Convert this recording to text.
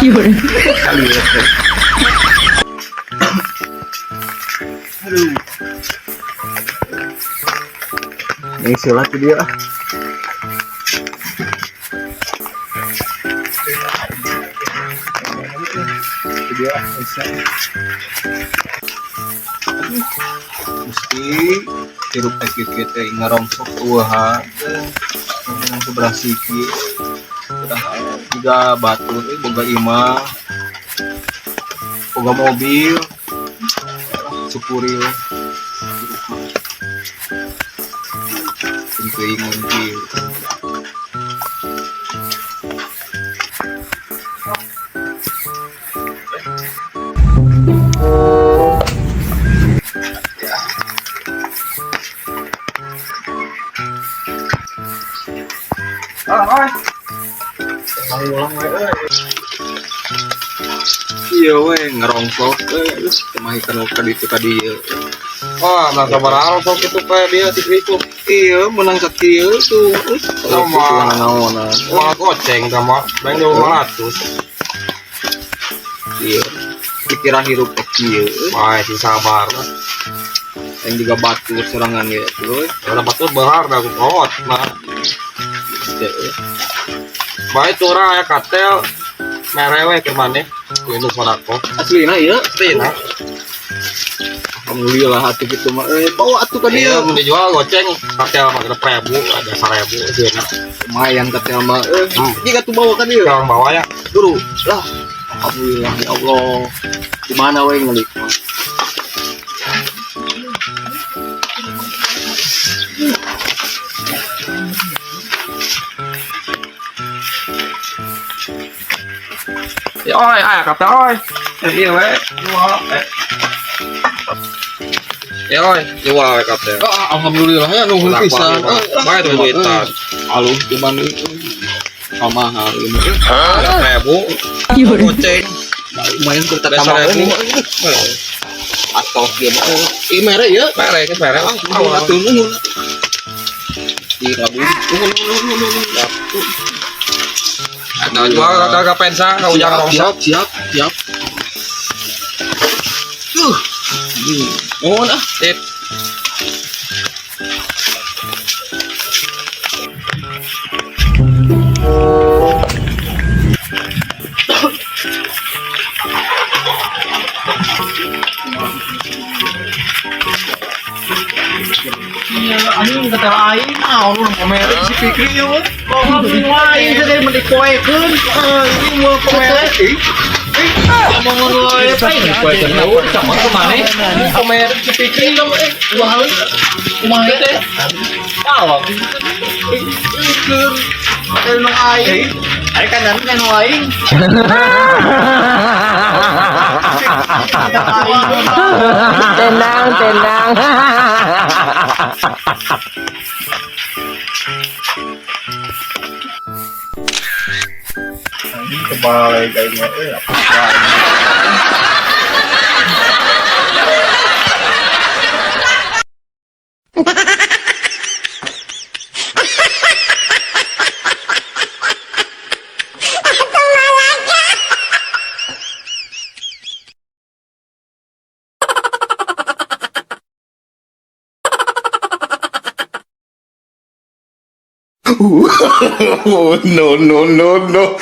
Yun. Aduh. Yang silat tuh dia. Itu dia bisa. Mesti hirup kita ngarongsok uaha dengan seberasi udah juga batur boga imah boga mobil syukuri penting mobil iya weh ngerongsok kemahi kan kaditu kadieu Wah, nah sabar sok itu kayak dia itu. iya menang sakieu tuh Sama naon uang goceng sama bang 200. iya dikira hirup kieu Wah, si sabar. yang juga batu serangan ya terus Udah betul behar dah kuat. Nah, baik tuh orang ya katel merewe ke mana? Kudu sodako. aslina iya Tina. alhamdulillah hati gitu mah bawa atuh ka Iya, dia mau dijual goceng katel mah 1000, ada 1000 sih. lumayan katel mah jika tuh bawa ka dia Yang bawa ya. dulu lah alhamdulillah ya Allah gimana we ngelik Ya oi, ayo katel oi. Iya we. Ya oi, jual we katel. alhamdulillah ya nunggu pisan Baik tuh duitan. alus cuman itu sama hal ini Ada 1000 Yun. goceng. lumayan kita Ada tambah 1000. atau dia mah mere ya Mere ke mere. atuh nuhun di rabu Atau jual kagak pensa, kau jangan rongsok. siap mohon Tip. anjing kata lain naon lu pamerin si Fikri ya weh bawa lain saya mending koekeun ini mau pamerin ngomong lain apa ini koekeun sama kemana pamerin si Fikri lo dua kali kumaha teh awak keur anu aing ari kan anu anu aing Tenang, tenang. kebalik kayaknya Oh, no, no, no, no.